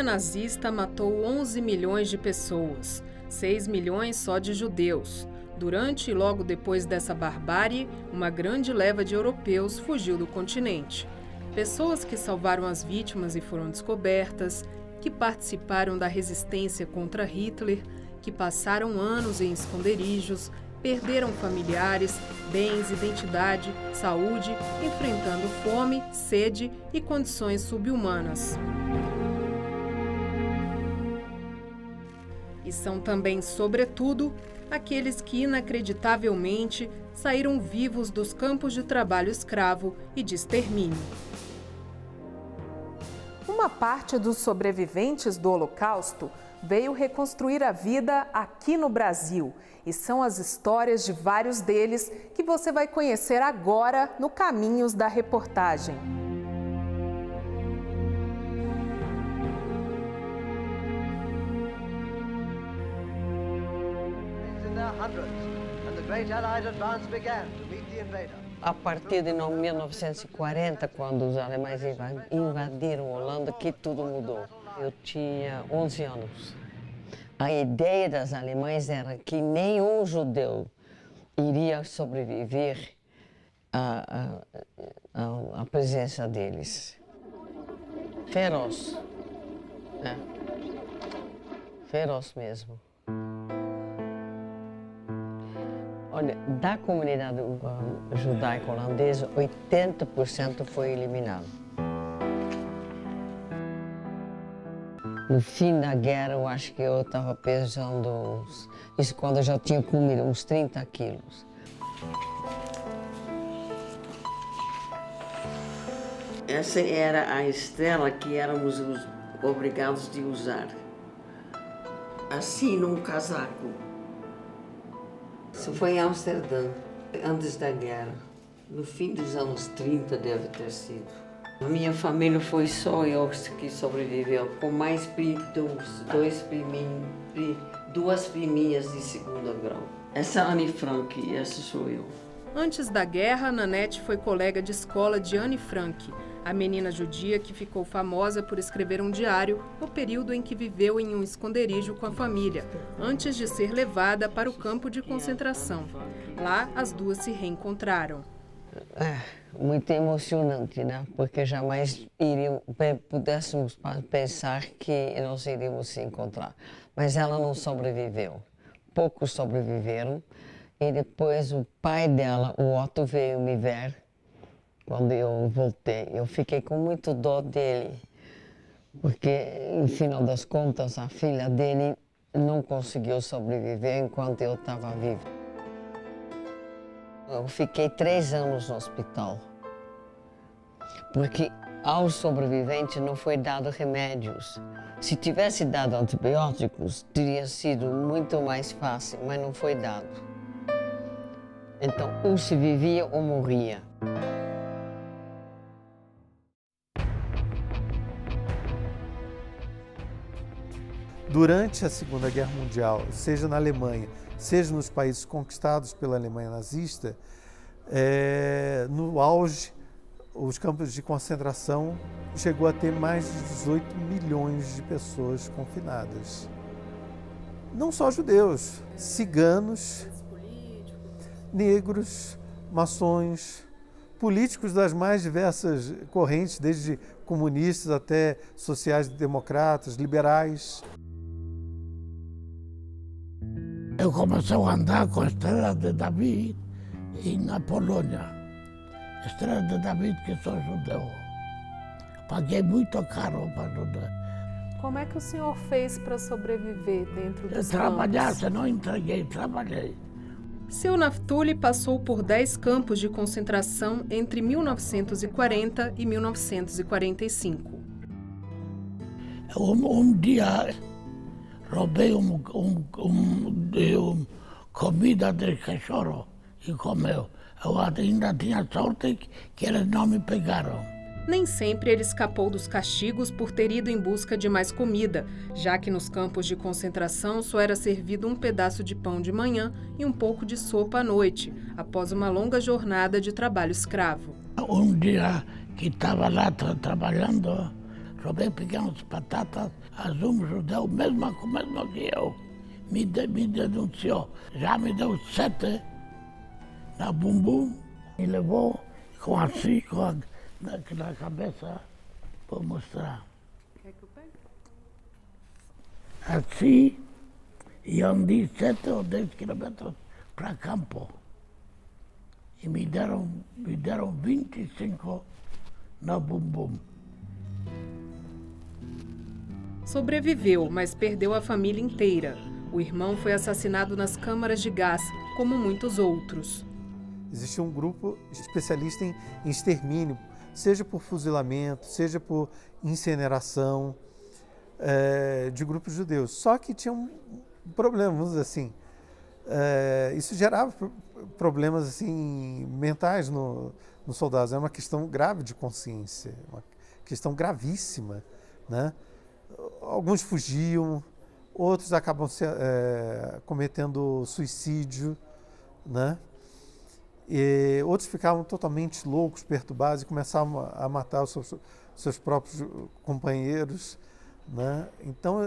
Alemanha nazista matou 11 milhões de pessoas, 6 milhões só de judeus. Durante e logo depois dessa barbárie, uma grande leva de europeus fugiu do continente. Pessoas que salvaram as vítimas e foram descobertas, que participaram da resistência contra Hitler, que passaram anos em esconderijos, perderam familiares, bens, identidade, saúde, enfrentando fome, sede e condições subhumanas. E são também, sobretudo, aqueles que inacreditavelmente saíram vivos dos campos de trabalho escravo e de extermínio. Uma parte dos sobreviventes do Holocausto veio reconstruir a vida aqui no Brasil. E são as histórias de vários deles que você vai conhecer agora no Caminhos da Reportagem. A partir de 1940, quando os alemães invadiram a Holanda, que tudo mudou. Eu tinha 11 anos. A ideia das alemães era que nenhum judeu iria sobreviver à presença deles. Feroz, né? Feroz mesmo. Olha, da comunidade judaica holandesa, 80% foi eliminado. No fim da guerra, eu acho que eu estava pesando, isso quando eu já tinha comido, uns 30 quilos. Essa era a estrela que éramos obrigados de usar. Assim, num casaco. Isso foi em Amsterdã, antes da guerra. No fim dos anos 30 deve ter sido. A minha família foi só eu que sobreviveu, com mais duas priminhas de segundo grau. Essa é a Anne Frank e essa sou eu. Antes da guerra, Nanette foi colega de escola de Anne Frank, a menina judia que ficou famosa por escrever um diário no período em que viveu em um esconderijo com a família, antes de ser levada para o campo de concentração. Lá, as duas se reencontraram. Muito emocionante, né? Porque jamais pudéssemos pensar que nós iríamos se encontrar. Mas ela não sobreviveu. Poucos sobreviveram. E depois o pai dela, o Otto, veio me ver quando eu voltei. Eu fiquei com muito dó dele, porque, no final das contas, a filha dele não conseguiu sobreviver enquanto eu estava vivo. Eu fiquei 3 anos no hospital, porque aos sobreviventes não foi dado remédios. Se tivesse dado antibióticos, teria sido muito mais fácil, mas não foi dado. Então, ou se vivia ou morria. Durante a Segunda Guerra Mundial, seja na Alemanha, seja nos países conquistados pela Alemanha nazista, no auge, os campos de concentração chegou a ter mais de 18 milhões de pessoas confinadas. Não só judeus, ciganos, negros, maçons, políticos das mais diversas correntes, desde comunistas até sociais-democratas, liberais. Eu comecei a andar com a Estrela de David na Polônia. Estrela de David, que sou judeu. Paguei muito caro para ajudar. Como é que o senhor fez para sobreviver dentro dos Trabalhar, campos? não entreguei, trabalhei. Seu Naftuli passou por 10 campos de concentração entre 1940 e 1945. Um dia roubei comida de cachorro e comeu. Eu ainda tinha sorte que eles não me pegaram. Nem sempre ele escapou dos castigos por ter ido em busca de mais comida, já que nos campos de concentração só era servido um pedaço de pão de manhã e um pouco de sopa à noite, após uma longa jornada de trabalho escravo. Um dia que estava lá trabalhando, só bem pequenas batatas, um judeu, mesmo que eu, me denunciou. Já me deu 7 na bumbum e levou com assim, na cabeça, vou mostrar. Quer que eu pegue? Assim, e andei 7 ou 10 quilômetros para campo. E me deram 25 na bumbum. Sobreviveu, mas perdeu a família inteira. O irmão foi assassinado nas câmaras de gás, como muitos outros. Existia um grupo especialista em extermínio, seja por fuzilamento, seja por incineração, de grupos judeus. Só que tinha um problema, vamos dizer assim, isso gerava problemas assim, mentais nos soldados. É uma questão grave de consciência, uma questão gravíssima, né? Alguns fugiam, outros acabam cometendo suicídio, né? E outros ficavam totalmente loucos, perturbados e começavam a matar os seus próprios companheiros, né? Então,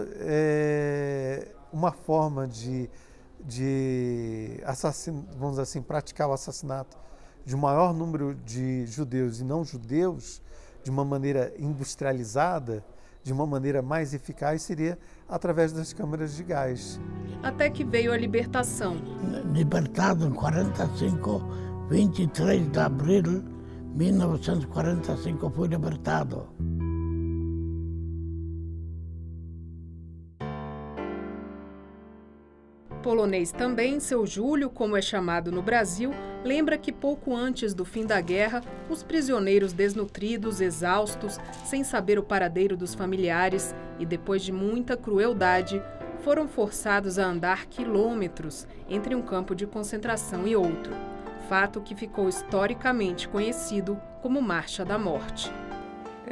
uma forma de vamos dizer assim, praticar o assassinato de um maior número de judeus e não judeus, de uma maneira industrializada, de uma maneira mais eficaz, seria através das câmaras de gás. Até que veio a libertação. Libertado em 45, 23 de abril de 1945, fui libertado. Polonês também, seu Júlio, como é chamado no Brasil, lembra que pouco antes do fim da guerra, os prisioneiros desnutridos, exaustos, sem saber o paradeiro dos familiares e depois de muita crueldade, foram forçados a andar quilômetros entre um campo de concentração e outro. Fato que ficou historicamente conhecido como Marcha da Morte.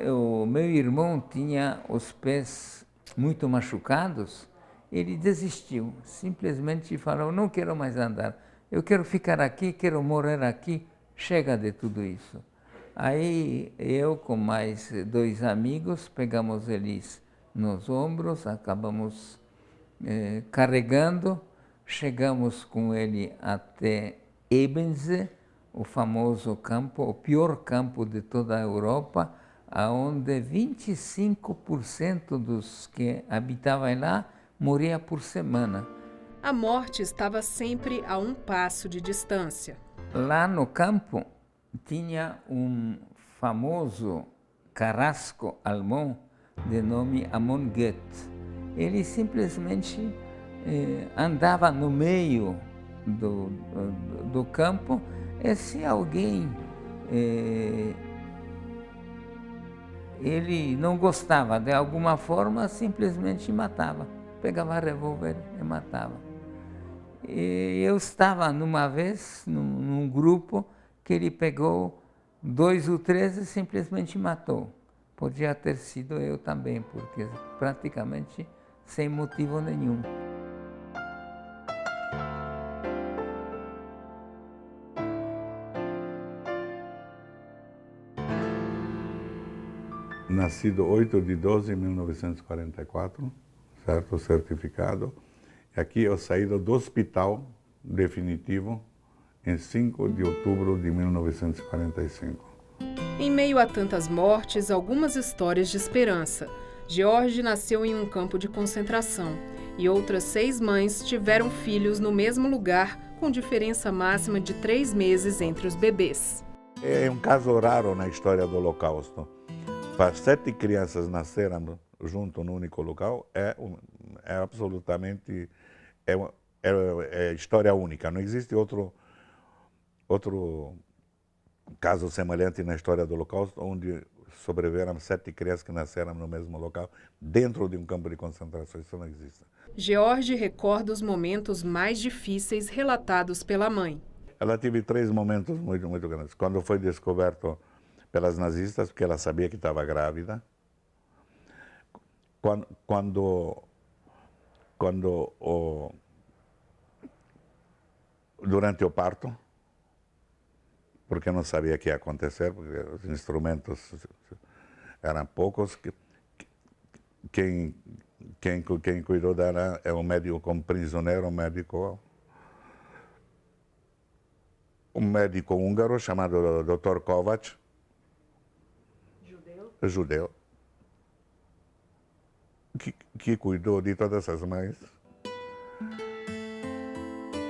O meu irmão tinha os pés muito machucados. Ele desistiu, simplesmente falou, não quero mais andar, eu quero ficar aqui, quero morrer aqui, chega de tudo isso. Aí eu com mais 2 amigos, pegamos eles nos ombros, acabamos carregando, chegamos com ele até Ebensee, o famoso campo, o pior campo de toda a Europa, onde 25% dos que habitavam lá morria por semana. A morte estava sempre a um passo de distância. Lá no campo tinha um famoso carrasco alemão de nome Amon Goeth. Ele simplesmente andava no meio do campo e se alguém ele não gostava de alguma forma, simplesmente matava. Pegava revólver e matava. E eu estava numa vez num grupo que ele pegou 2 ou 3 e simplesmente matou. Podia ter sido eu também, porque praticamente sem motivo nenhum. Nascido 8 de 12 de 1944, certo? Certificado. E aqui eu saí do hospital definitivo em 5 de outubro de 1945. Em meio a tantas mortes, algumas histórias de esperança. George nasceu em um campo de concentração e outras 6 mães tiveram filhos no mesmo lugar, com diferença máxima de 3 meses entre os bebês. É um caso raro na história do Holocausto. Para 7 crianças nasceram junto no único local, é absolutamente história única. Não existe outro caso semelhante na história do Holocausto, onde sobreviveram 7 crianças que nasceram no mesmo local, dentro de um campo de concentração. Isso não existe. George recorda os momentos mais difíceis relatados pela mãe. Ela teve 3 momentos muito, muito grandes. Quando foi descoberto pelas nazistas, porque ela sabia que estava grávida. Durante o parto, porque não sabia o que ia acontecer, porque os instrumentos eram poucos, quem cuidou dela é um médico como prisioneiro, um médico húngaro chamado Dr. Kovács, judeu, que cuidou de todas as mães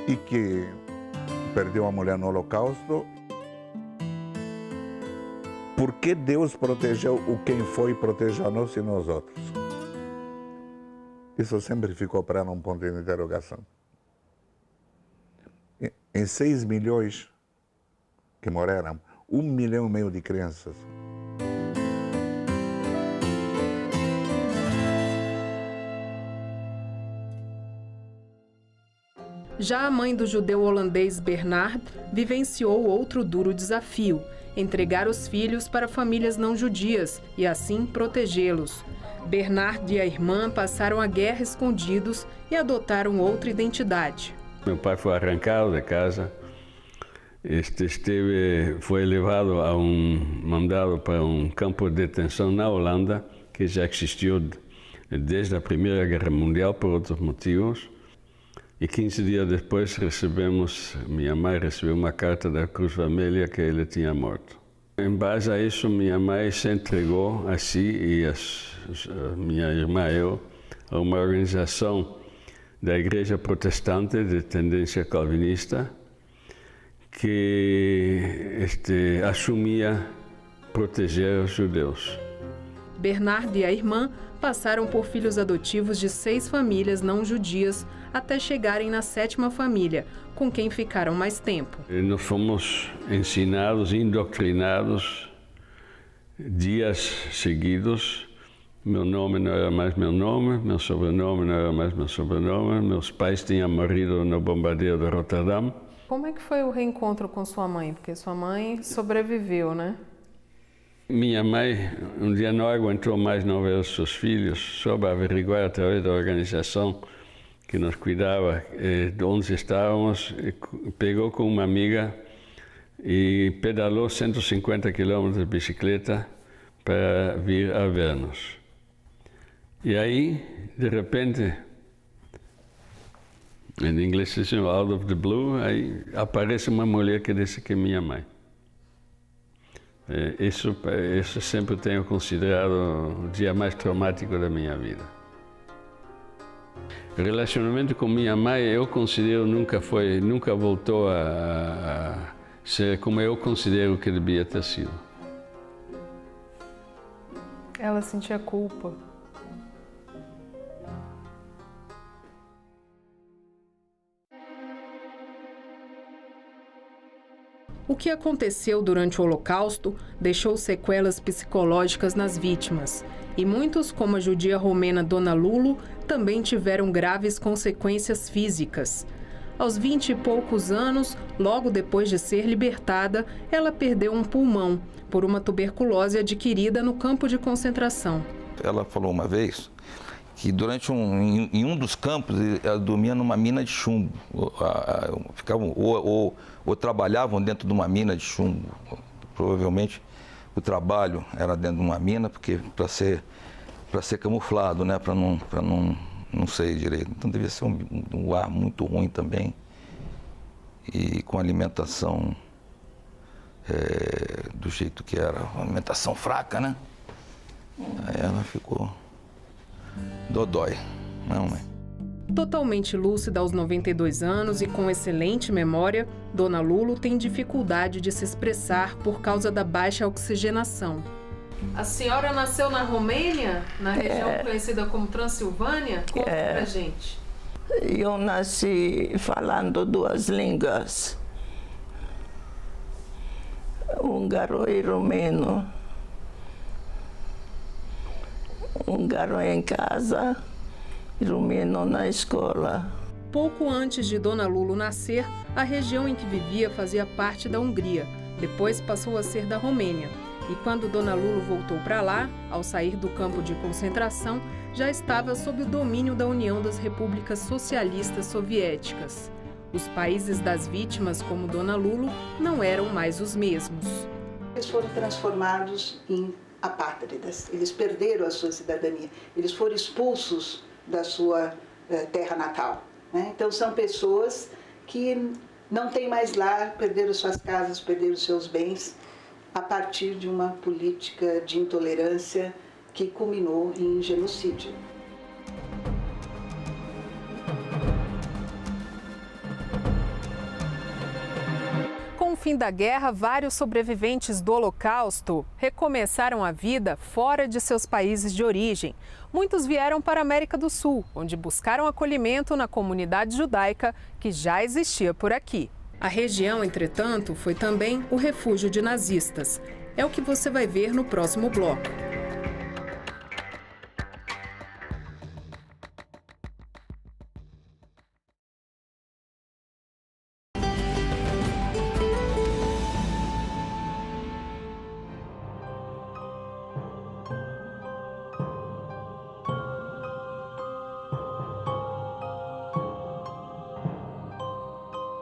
e que perdeu a mulher no Holocausto. Por que Deus protegeu o quem foi proteger nós e nós outros? Isso sempre ficou para ela um ponto de interrogação. Em 6 milhões que morreram, 1,5 milhão de crianças. Já a mãe do judeu holandês Bernard vivenciou outro duro desafio: entregar os filhos para famílias não judias e assim protegê-los. Bernard e a irmã passaram a guerra escondidos e adotaram outra identidade. Meu pai foi arrancado de casa, foi levado mandado para um campo de detenção na Holanda, que já existiu desde a Primeira Guerra Mundial por outros motivos. E 15 dias depois minha mãe recebeu uma carta da Cruz Vermelha que ele tinha morto. Em base a isso, minha mãe se entregou a si e minha irmã e eu a uma organização da Igreja Protestante de tendência calvinista que assumia proteger os judeus. Bernard e a irmã passaram por filhos adotivos de 6 famílias não judias até chegarem na 7ª família, com quem ficaram mais tempo. Nós fomos ensinados, indoctrinados, dias seguidos. Meu nome não era mais meu nome, meu sobrenome não era mais meu sobrenome, meus pais tinham morrido no bombardeio de Rotterdam. Como é que foi o reencontro com sua mãe? Porque sua mãe sobreviveu, né? Minha mãe um dia não aguentou mais não ver os seus filhos, soube averiguar através da organização que nos cuidava de onde estávamos, pegou com uma amiga e pedalou 150 quilômetros de bicicleta para vir a ver-nos. E aí, de repente, em inglês se chama out of the blue, aí aparece uma mulher que disse que é minha mãe. Isso sempre tenho considerado o dia mais traumático da minha vida. O relacionamento com minha mãe, eu considero, nunca voltou a ser como eu considero que devia ter sido. Ela sentia culpa. O que aconteceu durante o Holocausto deixou sequelas psicológicas nas vítimas, e muitos, como a judia romena Dona Lulo, também tiveram graves consequências físicas. Aos 20 e poucos anos, logo depois de ser libertada, ela perdeu um pulmão por uma tuberculose adquirida no campo de concentração. Ela falou uma vez que em um dos campos ela dormia numa mina de chumbo, ficavam ou trabalhavam dentro de uma mina de chumbo. Provavelmente o trabalho era dentro de uma mina, porque para ser camuflado, né, para não sei direito. Então devia ser um ar muito ruim também e com alimentação do jeito que era, uma alimentação fraca, né? Aí ela ficou dodói, não é? Totalmente lúcida aos 92 anos e com excelente memória, Dona Lulo tem dificuldade de se expressar por causa da baixa oxigenação. A senhora nasceu na Romênia, na região conhecida como Transilvânia? Conta pra gente. Eu nasci falando 2 línguas, húngaro e romeno. Húngaro em casa, romeno na escola. Pouco antes de Dona Lulo nascer, a região em que vivia fazia parte da Hungria. Depois passou a ser da Romênia. E quando Dona Lulo voltou para lá, ao sair do campo de concentração, já estava sob o domínio da União das Repúblicas Socialistas Soviéticas. Os países das vítimas, como Dona Lulo, não eram mais os mesmos. Eles foram transformados em apátridas, eles perderam a sua cidadania, eles foram expulsos da sua terra natal, né? Então são pessoas que não têm mais lar, perderam suas casas, perderam seus bens, a partir de uma política de intolerância que culminou em genocídio. Com o fim da guerra, vários sobreviventes do Holocausto recomeçaram a vida fora de seus países de origem. Muitos vieram para a América do Sul, onde buscaram acolhimento na comunidade judaica que já existia por aqui. A região, entretanto, foi também o refúgio de nazistas. É o que você vai ver no próximo bloco.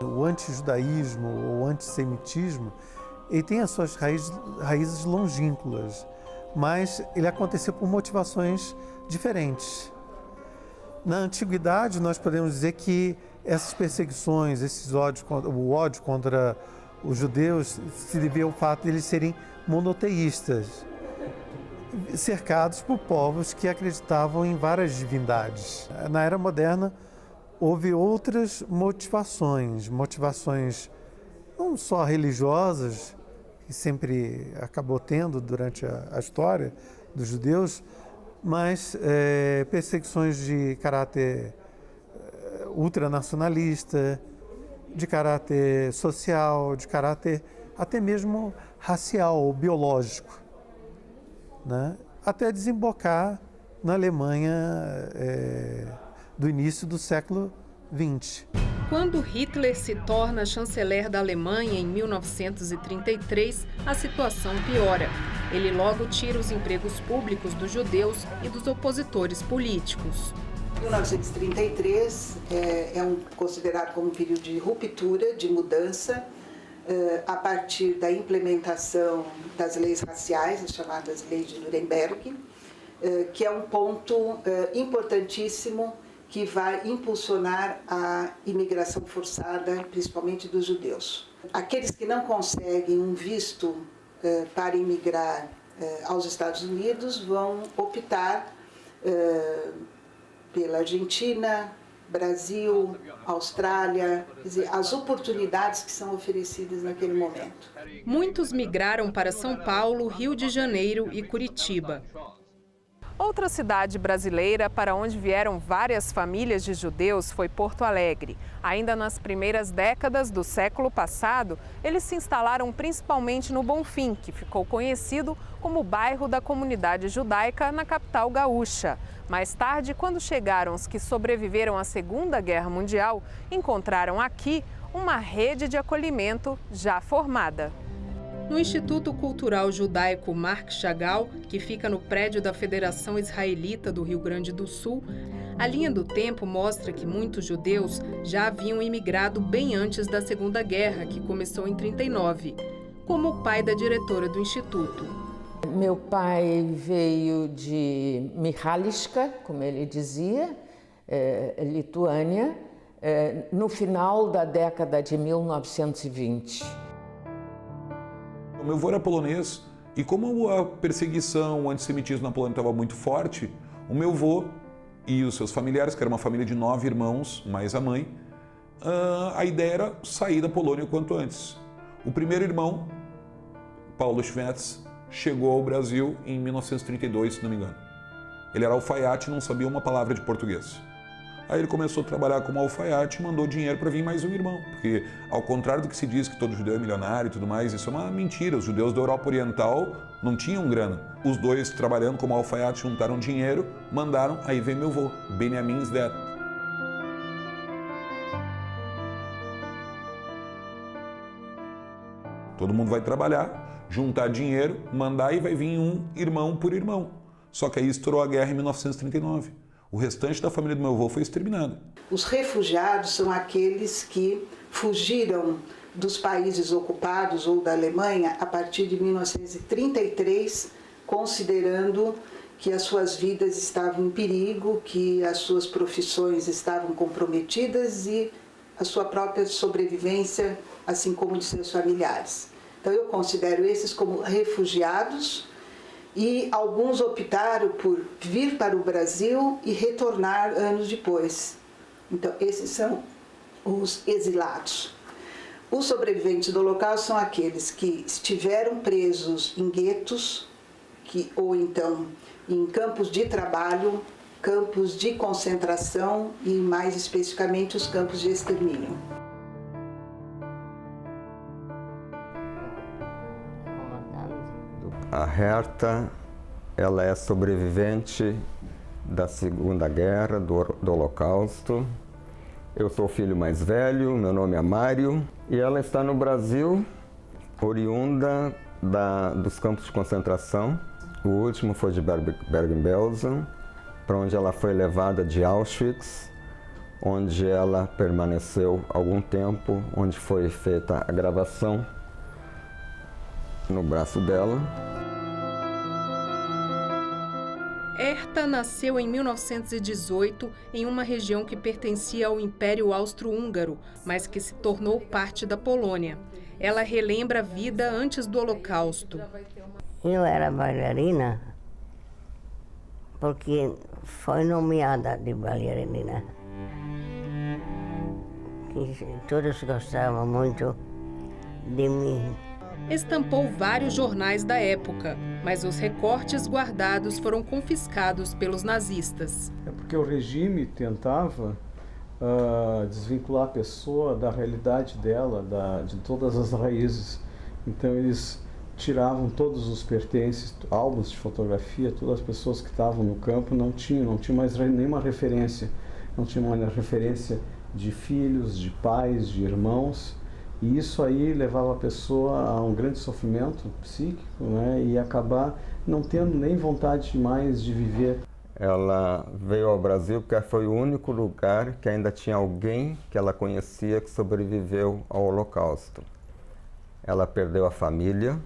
O antijudaísmo ou antissemitismo, ele tem as suas raízes longínquas, mas ele aconteceu por motivações diferentes. Na antiguidade, nós podemos dizer que essas perseguições, o ódio contra os judeus se devia ao fato de eles serem monoteístas, cercados por povos que acreditavam em várias divindades. Na era moderna, houve outras motivações não só religiosas, que sempre acabou tendo durante a história dos judeus, mas perseguições de caráter ultranacionalista, de caráter social, de caráter até mesmo racial ou biológico, né? Até desembocar na Alemanha do início do século XX. Quando Hitler se torna chanceler da Alemanha em 1933, a situação piora. Ele logo tira os empregos públicos dos judeus e dos opositores políticos. 1933 é considerado como um período de ruptura, de mudança, a partir da implementação das leis raciais, as chamadas leis de Nuremberg, que é um ponto importantíssimo que vai impulsionar a imigração forçada, principalmente dos judeus. Aqueles que não conseguem um visto para imigrar aos Estados Unidos vão optar pela Argentina, Brasil, Austrália, quer dizer, as oportunidades que são oferecidas naquele momento. Muitos migraram para São Paulo, Rio de Janeiro e Curitiba. Outra cidade brasileira para onde vieram várias famílias de judeus foi Porto Alegre. Ainda nas primeiras décadas do século passado, eles se instalaram principalmente no Bonfim, que ficou conhecido como o bairro da comunidade judaica na capital gaúcha. Mais tarde, quando chegaram os que sobreviveram à Segunda Guerra Mundial, encontraram aqui uma rede de acolhimento já formada. No Instituto Cultural Judaico Marc Chagall, que fica no prédio da Federação Israelita do Rio Grande do Sul, a linha do tempo mostra que muitos judeus já haviam imigrado bem antes da Segunda Guerra, que começou em 1939, como o pai da diretora do Instituto. Meu pai veio de Michališka, como ele dizia, Lituânia, no final da década de 1920. O meu avô era polonês e como a perseguição, o antissemitismo na Polônia estava muito forte, o meu avô e os seus familiares, que era uma família de 9 irmãos, mais a mãe, a ideia era sair da Polônia o quanto antes. O primeiro irmão, Paulo Schwetz, chegou ao Brasil em 1932, se não me engano. Ele era alfaiate e não sabia uma palavra de português. Aí ele começou a trabalhar como alfaiate e mandou dinheiro para vir mais um irmão. Porque, ao contrário do que se diz que todo judeu é milionário e tudo mais, isso é uma mentira. Os judeus da Europa Oriental não tinham grana. Os dois, trabalhando como alfaiate, juntaram dinheiro, mandaram, aí vem meu avô, Benjamin Zvet. Todo mundo vai trabalhar, juntar dinheiro, mandar e vai vir um irmão por irmão. Só que aí estourou a guerra em 1939. O restante da família do meu avô foi exterminada. Os refugiados são aqueles que fugiram dos países ocupados ou da Alemanha a partir de 1933, considerando que as suas vidas estavam em perigo, que as suas profissões estavam comprometidas e a sua própria sobrevivência, assim como de seus familiares. Então eu considero esses como refugiados e alguns optaram por vir para o Brasil e retornar anos depois. Então esses são os exilados. Os sobreviventes do Holocausto são aqueles que estiveram presos em guetos, ou então em campos de trabalho, campos de concentração e, mais especificamente, os campos de extermínio. A Herta, ela é sobrevivente da Segunda Guerra, do Holocausto. Eu sou o filho mais velho, meu nome é Mário, e ela está no Brasil, oriunda dos campos de concentração. O último foi de Bergen-Belsen, para onde ela foi levada de Auschwitz, onde ela permaneceu algum tempo, onde foi feita a gravação no braço dela. Herta nasceu em 1918 em uma região que pertencia ao Império Austro-Húngaro, mas que se tornou parte da Polônia. Ela relembra a vida antes do Holocausto. Eu era bailarina porque foi nomeada de bailarina. Todos gostavam muito de mim. Estampou vários jornais da época, mas os recortes guardados foram confiscados pelos nazistas. É porque o regime tentava desvincular a pessoa da realidade dela, de todas as raízes. Então eles tiravam todos os pertences, álbuns de fotografia, todas as pessoas que estavam no campo não tinham mais nenhuma referência. Não tinha uma referência de filhos, de pais, de irmãos. E isso aí levava a pessoa a um grande sofrimento psíquico, né? E acabar não tendo nem vontade mais de viver. Ela veio ao Brasil porque foi o único lugar que ainda tinha alguém que ela conhecia que sobreviveu ao Holocausto. Ela perdeu a família,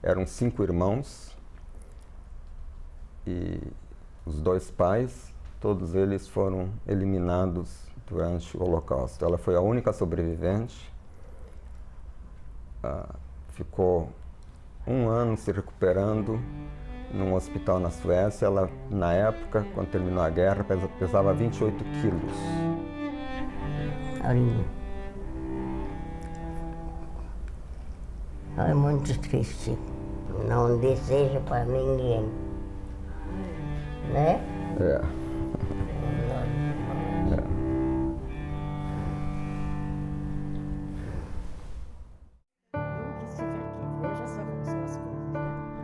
eram 5 irmãos e os 2 pais, todos eles foram eliminados durante o Holocausto. Ela foi a única sobrevivente. Ficou 1 ano se recuperando num hospital na Suécia. Ela, na época, quando terminou a guerra, pesava 28 quilos. É muito triste. Não desejo para ninguém. Né? É.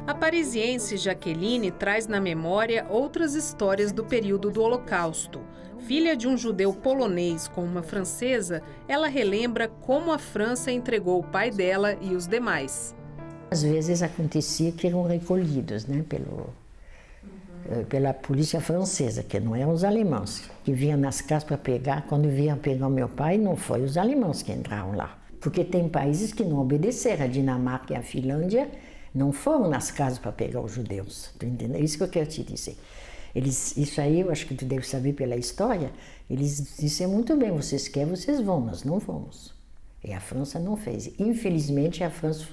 A parisiense Jaqueline traz na memória outras histórias do período do Holocausto. Filha de um judeu polonês com uma francesa, ela relembra como a França entregou o pai dela e os demais. Às vezes acontecia que eram recolhidos, né, pela polícia francesa, que não eram os alemães, que vinham nas casas para pegar. Quando vinham pegar o meu pai, não foi os alemães que entraram lá. Porque tem países que não obedeceram. A Dinamarca e a Finlândia não foram nas casas para pegar os judeus. Tu entendeu? É isso que eu quero te dizer. Isso aí, eu acho que tu deve saber pela história, eles disseram muito bem, vocês querem, vocês vão, nós não vamos. E a França não fez. Infelizmente, a França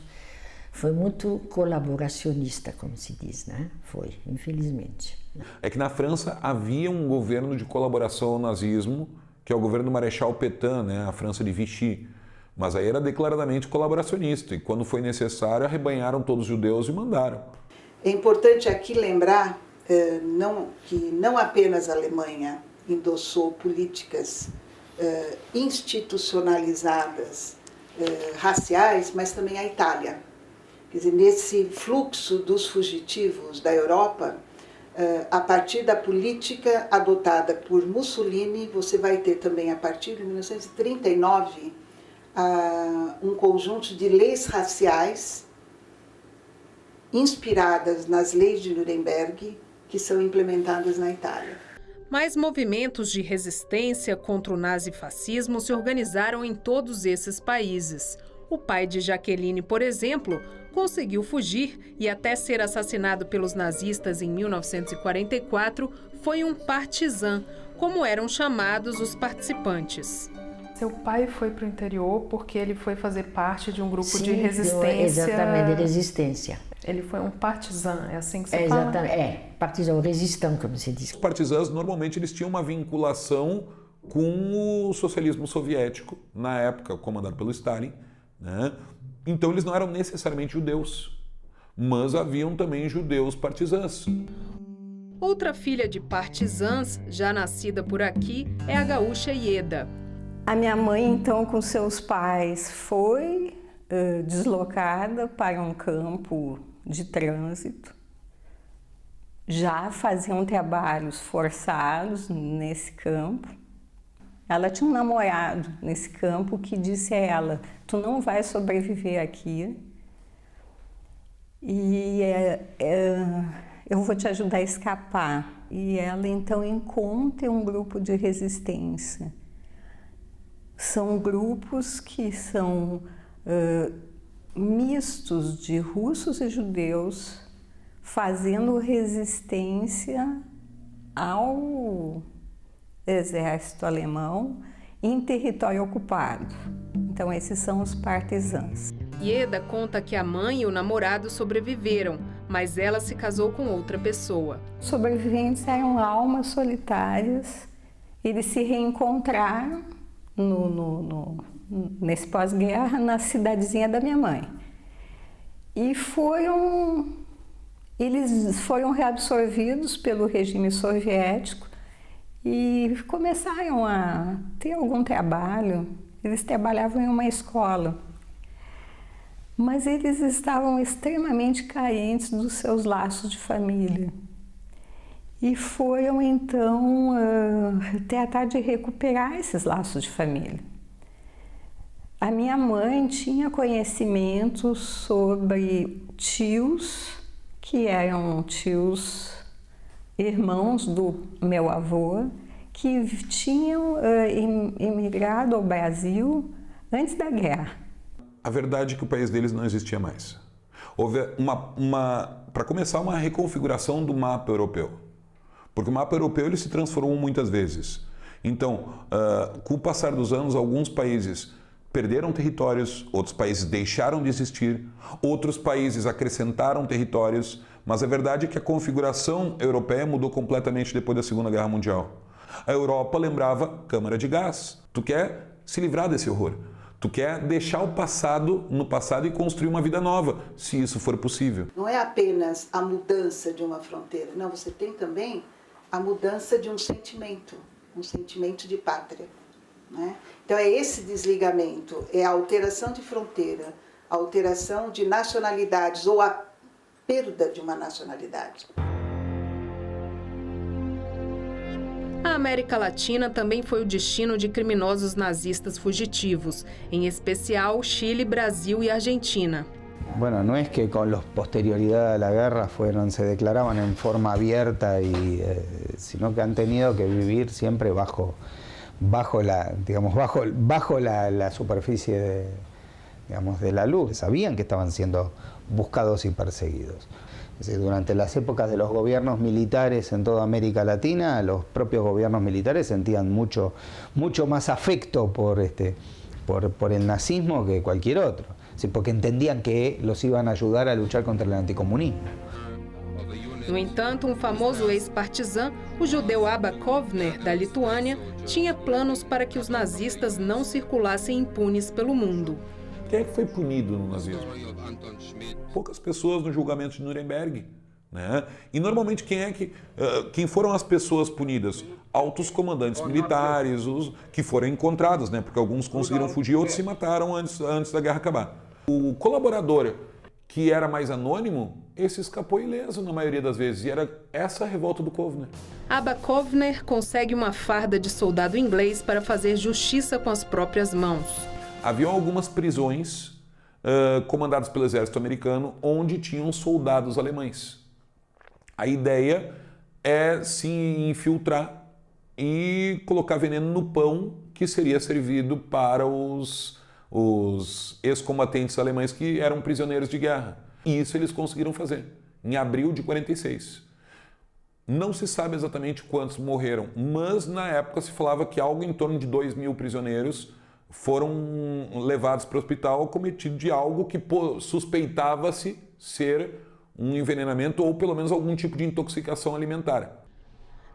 foi muito colaboracionista, como se diz, né? Foi, infelizmente. É que na França havia um governo de colaboração ao nazismo, que é o governo do Marechal Pétain, né? A França de Vichy. Mas aí era declaradamente colaboracionista, e quando foi necessário, arrebanharam todos os judeus e mandaram. É importante aqui lembrar que não apenas a Alemanha endossou políticas institucionalizadas raciais, mas também a Itália. Quer dizer, nesse fluxo dos fugitivos da Europa, a partir da política adotada por Mussolini, você vai ter também, a partir de 1939, um conjunto de leis raciais inspiradas nas leis de Nuremberg, que são implementadas na Itália. Mais movimentos de resistência contra o nazifascismo se organizaram em todos esses países. O pai de Jaqueline, por exemplo, conseguiu fugir e até ser assassinado pelos nazistas em 1944, foi um partizan, como eram chamados os participantes. Seu pai foi para o interior porque ele foi fazer parte de um grupo de Sim, resistência. Exatamente, de resistência. Ele foi um partizan, é assim que você fala? Exatamente, partizan, resistant, como se diz. Os partisãs, normalmente, eles tinham uma vinculação com o socialismo soviético, na época, comandado pelo Stalin, né? Então, eles não eram necessariamente judeus, mas haviam também judeus partisãs. Outra filha de partisãs, já nascida por aqui, é a gaúcha Ieda. A minha mãe, então, com seus pais, foi deslocada para um campo de trânsito. Já faziam trabalhos forçados nesse campo. Ela tinha um namorado nesse campo que disse a ela: tu não vai sobreviver aqui e eu vou te ajudar a escapar. E ela então encontra um grupo de resistência. São grupos que são mistos de russos e judeus fazendo resistência ao exército alemão em território ocupado. Então esses são os partisãs. Ieda conta que a mãe e o namorado sobreviveram, mas ela se casou com outra pessoa. Os sobreviventes eram almas solitárias, eles se reencontraram nesse pós-guerra na cidadezinha da minha mãe. E eles foram reabsorvidos pelo regime soviético e começaram a ter algum trabalho. Eles trabalhavam em uma escola, mas eles estavam extremamente carentes dos seus laços de família. E foram, então, tratar de recuperar esses laços de família. A minha mãe tinha conhecimento sobre tios, que eram tios irmãos do meu avô, que tinham emigrado ao Brasil antes da guerra. A verdade é que o país deles não existia mais. Houve para começar, uma reconfiguração do mapa europeu. Porque o mapa europeu ele se transformou muitas vezes. Então, com o passar dos anos, alguns países perderam territórios, outros países deixaram de existir, outros países acrescentaram territórios, mas a verdade é que a configuração europeia mudou completamente depois da Segunda Guerra Mundial. A Europa lembrava câmara de gás. Tu quer se livrar desse horror. Tu quer deixar o passado no passado e construir uma vida nova, se isso for possível. Não é apenas a mudança de uma fronteira, não, você tem também a mudança de um sentimento de pátria, né? Então é esse desligamento, é a alteração de fronteira, a alteração de nacionalidades ou a perda de uma nacionalidade. A América Latina também foi o destino de criminosos nazistas fugitivos, em especial Chile, Brasil e Argentina. Bueno, no es que con la posterioridad de la guerra se declaraban en forma abierta, sino que han tenido que vivir siempre bajo la superficie de la luz. Sabían que estaban siendo buscados y perseguidos. Es decir, durante las épocas de los gobiernos militares en toda América Latina, los propios gobiernos militares sentían mucho más afecto por el nazismo que cualquier otro. Sí, porque entendían que los iban a ayudar a luchar contra el anticomunismo. No entanto, famoso ex-partizan, o judeu Abba Kovner, da Lituânia, tinha planos para que os nazistas não circulassem impunes pelo mundo. Quem é que foi punido no nazismo? Poucas pessoas no julgamento de Nuremberg, né? E normalmente quem foram as pessoas punidas? Altos comandantes militares, os que foram encontrados, né? Porque alguns conseguiram fugir, outros se mataram antes da guerra acabar. O colaborador que era mais anônimo, esse escapou ileso na maioria das vezes, e era essa a revolta do Kovner. Abba Kovner consegue uma farda de soldado inglês para fazer justiça com as próprias mãos. Haviam algumas prisões comandadas pelo exército americano, onde tinham soldados alemães. A ideia é se infiltrar e colocar veneno no pão que seria servido para os os ex-combatentes alemães que eram prisioneiros de guerra. E isso eles conseguiram fazer, em abril de 46. Não se sabe exatamente quantos morreram, mas na época se falava que algo em torno de 2.000 prisioneiros foram levados para o hospital cometido de algo que suspeitava-se ser um envenenamento ou pelo menos algum tipo de intoxicação alimentar.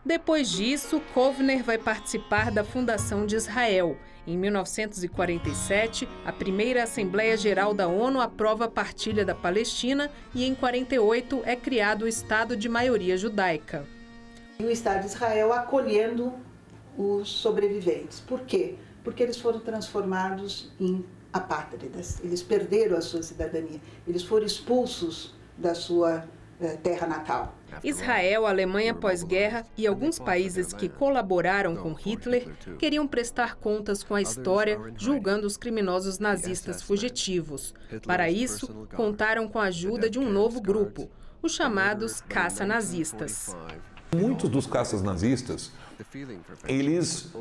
Depois disso, Kovner vai participar da fundação de Israel. Em 1947, a primeira Assembleia Geral da ONU aprova a partilha da Palestina e em 48 é criado o Estado de maioria judaica. E o Estado de Israel acolhendo os sobreviventes. Por quê? Porque eles foram transformados em apátridas. Eles perderam a sua cidadania. Eles foram expulsos da sua terra natal. Israel, Alemanha pós-guerra e alguns países que colaboraram com Hitler queriam prestar contas com a história, julgando os criminosos nazistas fugitivos. Para isso, contaram com a ajuda de um novo grupo, os chamados caça-nazistas. Muitos dos caças nazistas, eles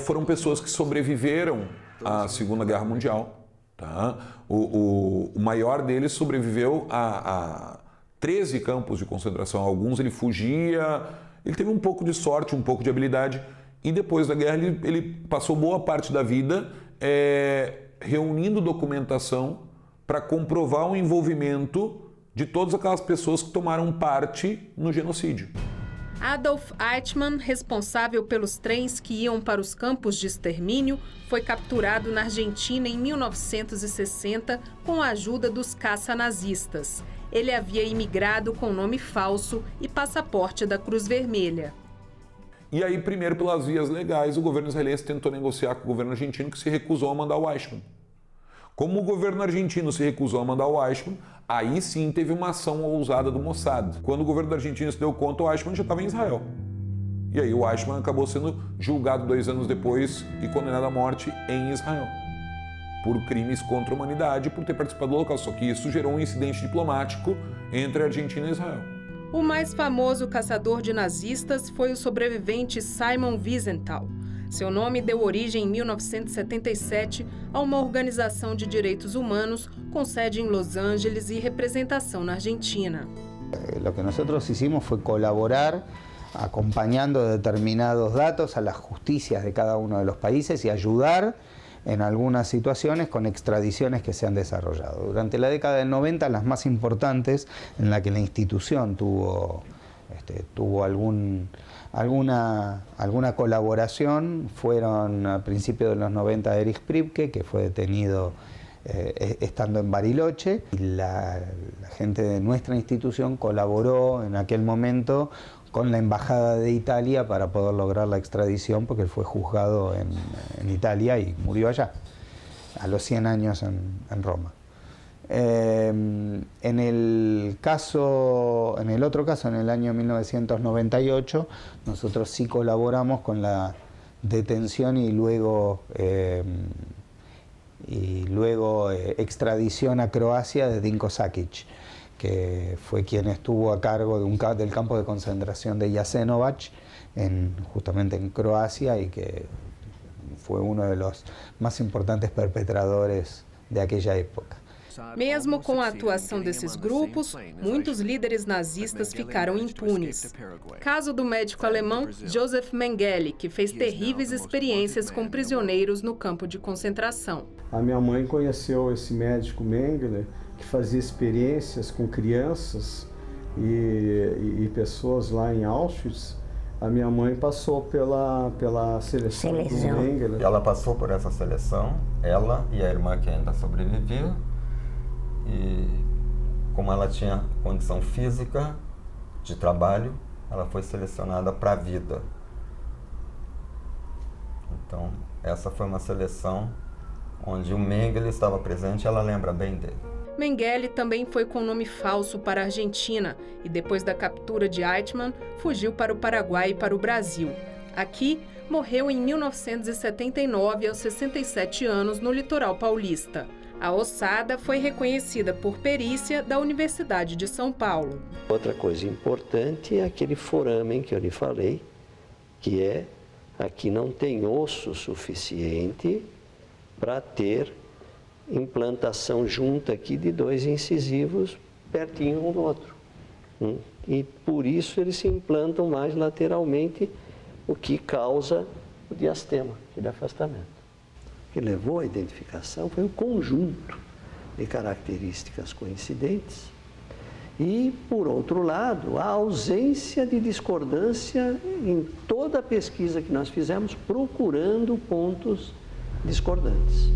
foram pessoas que sobreviveram à Segunda Guerra Mundial. Tá? O maior deles sobreviveu a 13 campos de concentração. Alguns ele fugia, ele teve um pouco de sorte, um pouco de habilidade, e depois da guerra ele passou boa parte da vida reunindo documentação para comprovar o envolvimento de todas aquelas pessoas que tomaram parte no genocídio. Adolf Eichmann, responsável pelos trens que iam para os campos de extermínio, foi capturado na Argentina em 1960 com a ajuda dos caça-nazistas. Ele havia imigrado com nome falso e passaporte da Cruz Vermelha. E aí, primeiro pelas vias legais, o governo israelense tentou negociar com o governo argentino, que se recusou a mandar o Eichmann. Como o governo argentino se recusou a mandar o Eichmann, aí sim teve uma ação ousada do Mossad. Quando o governo da Argentina se deu conta, o Eichmann já estava em Israel. E aí o Eichmann acabou sendo julgado 2 anos depois e condenado à morte em Israel, por crimes contra a humanidade, por ter participado do Holocausto. Só que isso gerou um incidente diplomático entre a Argentina e Israel. O mais famoso caçador de nazistas foi o sobrevivente Simon Wiesenthal. Seu nome deu origem em 1977 a uma organização de direitos humanos com sede em Los Angeles e representação na Argentina. Lo que nosotros hicimos fue colaborar acompañando determinados datos a las justicias de cada uno de los países y ayudar en algunas situaciones con extradiciones que se han desarrollado. Durante la década del 90, las más importantes en la que la institución tuvo alguna colaboración fueron a principios de los 90 Erich Priebke, que fue detenido estando en Bariloche, y la gente de nuestra institución colaboró en aquel momento con la Embajada de Italia para poder lograr la extradición, porque él fue juzgado en Italia y murió allá, a los 100 años en Roma. En el otro caso, en el año 1998, nosotros sí colaboramos con la detención y luego extradición a Croacia de Dinko Sakic, que fue quien estuvo a cargo del campo de concentración de Jasenovac, justamente en Croacia, y que fue uno de los más importantes perpetradores de aquella época. Mesmo com a atuação desses grupos, muitos líderes nazistas ficaram impunes. Caso do médico alemão Josef Mengele, que fez terríveis experiências com prisioneiros no campo de concentração. A minha mãe conheceu esse médico Mengele, que fazia experiências com crianças e pessoas lá em Auschwitz. A minha mãe passou pela seleção do Mengele. Ela passou por essa seleção, ela e a irmã que ainda sobreviveu. E como ela tinha condição física de trabalho, ela foi selecionada para a vida. Então, essa foi uma seleção onde o Mengele estava presente e ela lembra bem dele. Mengele também foi com nome falso para a Argentina e depois da captura de Eichmann, fugiu para o Paraguai e para o Brasil. Aqui, morreu em 1979, aos 67 anos, no litoral paulista. A ossada foi reconhecida por perícia da Universidade de São Paulo. Outra coisa importante é aquele foramen que eu lhe falei, que aqui não tem osso suficiente para ter implantação junta aqui de 2 incisivos pertinho um do outro. E por isso eles se implantam mais lateralmente, o que causa o diastema, aquele afastamento. O que levou à identificação foi um conjunto de características coincidentes e, por outro lado, a ausência de discordância em toda a pesquisa que nós fizemos, procurando pontos discordantes.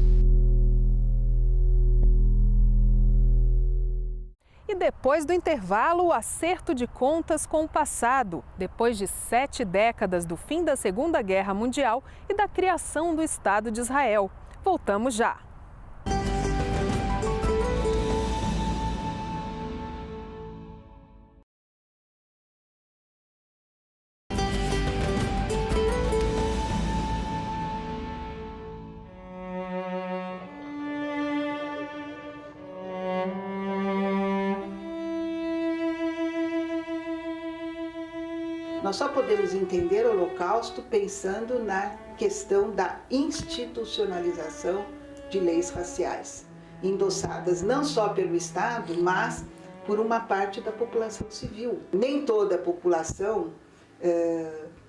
E depois do intervalo, o acerto de contas com o passado, depois de 7 décadas do fim da Segunda Guerra Mundial e da criação do Estado de Israel. Voltamos já. Nós só podemos entender o Holocausto pensando na questão da institucionalização de leis raciais, endossadas não só pelo Estado, mas por uma parte da população civil. Nem toda a população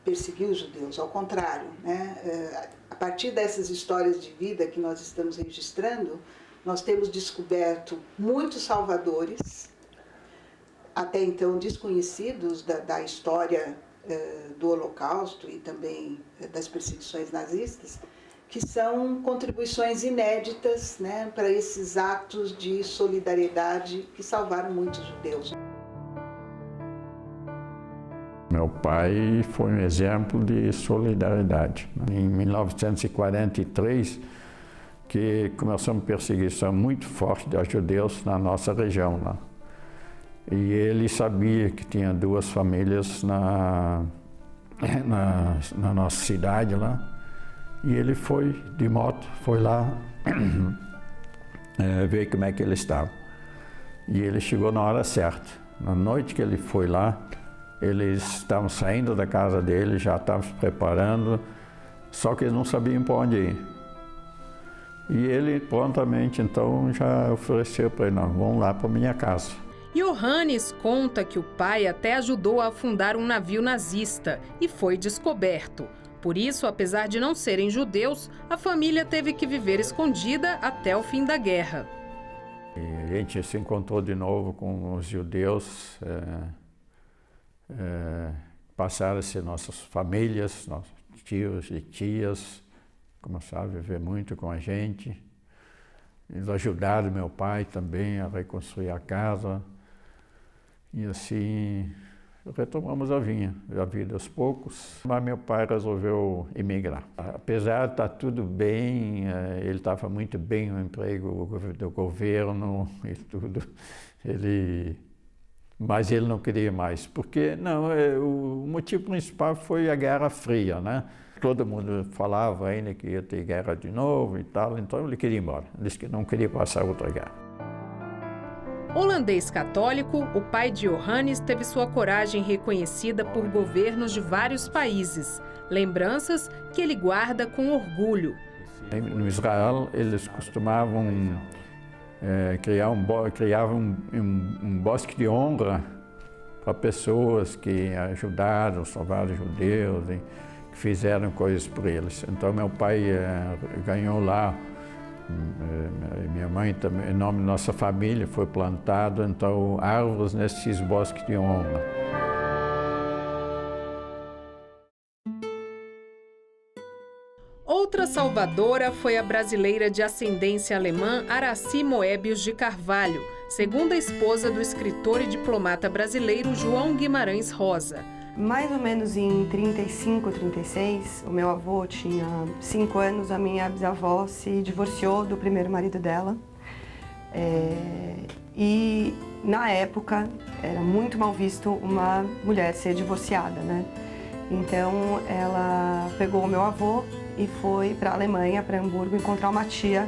perseguiu os judeus, ao contrário, né? A partir dessas histórias de vida que nós estamos registrando, nós temos descoberto muitos salvadores, até então desconhecidos da história do Holocausto e também das perseguições nazistas, que são contribuições inéditas, né, para esses atos de solidariedade que salvaram muitos judeus. Meu pai foi um exemplo de solidariedade. Em 1943, que começou uma perseguição muito forte dos judeus na nossa região lá. E ele sabia que tinha 2 famílias na nossa cidade lá. E ele foi de moto, foi lá ver como é que ele estava. E ele chegou na hora certa. Na noite que ele foi lá, eles estavam saindo da casa dele, já estavam se preparando, só que eles não sabiam para onde ir. E ele prontamente então já ofereceu para ele, não, vamos lá para minha casa. Johannes conta que o pai até ajudou a afundar um navio nazista e foi descoberto. Por isso, apesar de não serem judeus, a família teve que viver escondida até o fim da guerra. E a gente se encontrou de novo com os judeus, passaram a ser nossas famílias, nossos tios e tias, começaram a viver muito com a gente. Eles ajudaram meu pai também a reconstruir a casa. E assim, retomamos a vida aos poucos. Mas meu pai resolveu emigrar. Apesar de estar tudo bem, ele estava muito bem no emprego do governo e tudo, mas ele não queria mais. Porque, não, o motivo principal foi a Guerra Fria, né? Todo mundo falava ainda que ia ter guerra de novo e tal, então ele queria ir embora. Ele disse que não queria passar outra guerra. Holandês católico, o pai de Johannes teve sua coragem reconhecida por governos de vários países. Lembranças que ele guarda com orgulho. No Israel, eles costumavam criavam um bosque de honra para pessoas que ajudaram, salvaram judeus, e que fizeram coisas por eles. Então, meu pai ganhou lá. Minha mãe também, em nome da nossa família, foi plantado então árvores nesses bosques de honra. Outra salvadora foi a brasileira de ascendência alemã Aracy Moebius de Carvalho, segunda esposa do escritor e diplomata brasileiro João Guimarães Rosa. Mais ou menos em 35, 36, o meu avô tinha 5 anos, a minha bisavó se divorciou do primeiro marido dela. E na época era muito mal visto uma mulher ser divorciada, né? Então ela pegou o meu avô e foi para a Alemanha, para Hamburgo, encontrar uma tia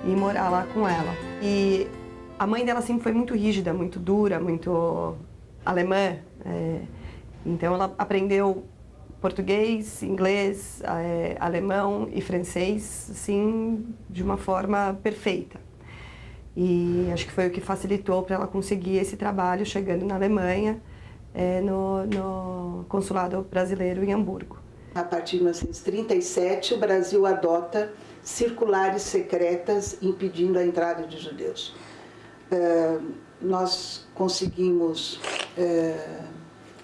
e morar lá com ela. E a mãe dela sempre foi muito rígida, muito dura, muito alemã. Então ela aprendeu português, inglês, alemão e francês, assim, de uma forma perfeita. E acho que foi o que facilitou para ela conseguir esse trabalho, chegando na Alemanha, no consulado brasileiro em Hamburgo. A partir de 1937, o Brasil adota circulares secretas impedindo a entrada de judeus. Nós conseguimos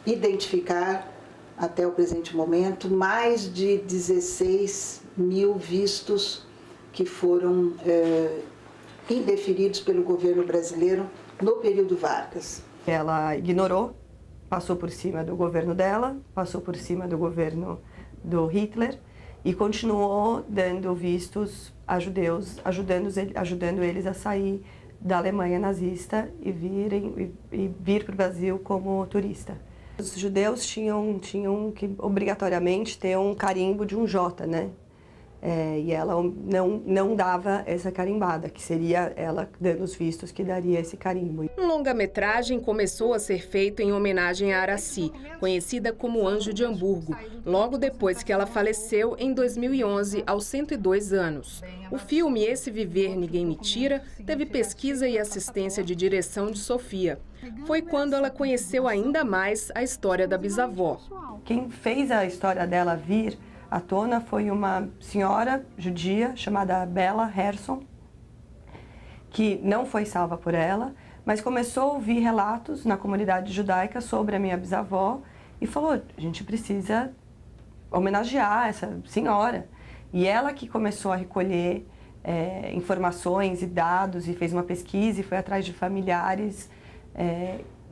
identificar, até o presente momento, mais de 16 mil vistos que foram indeferidos pelo governo brasileiro no período Vargas. Ela ignorou, passou por cima do governo dela, passou por cima do governo do Hitler e continuou dando vistos a judeus, ajudando eles a sair da Alemanha nazista e vir para o Brasil como turista. Os judeus tinham que obrigatoriamente ter um carimbo de um J, né? E ela não dava essa carimbada, que seria ela dando os vistos que daria esse carimbo. Um longa-metragem começou a ser feito em homenagem a Aracy, conhecida como Anjo de Hamburgo, logo depois que ela faleceu em 2011, aos 102 anos. O filme Esse Viver Ninguém Me Tira teve pesquisa e assistência de direção de Sofia. Foi quando ela conheceu ainda mais a história da bisavó. Quem fez a história dela vir à tona foi uma senhora judia chamada Bella Herson, que não foi salva por ela, mas começou a ouvir relatos na comunidade judaica sobre a minha bisavó e falou: a gente precisa homenagear essa senhora. E ela que começou a recolher informações e dados e fez uma pesquisa e foi atrás de familiares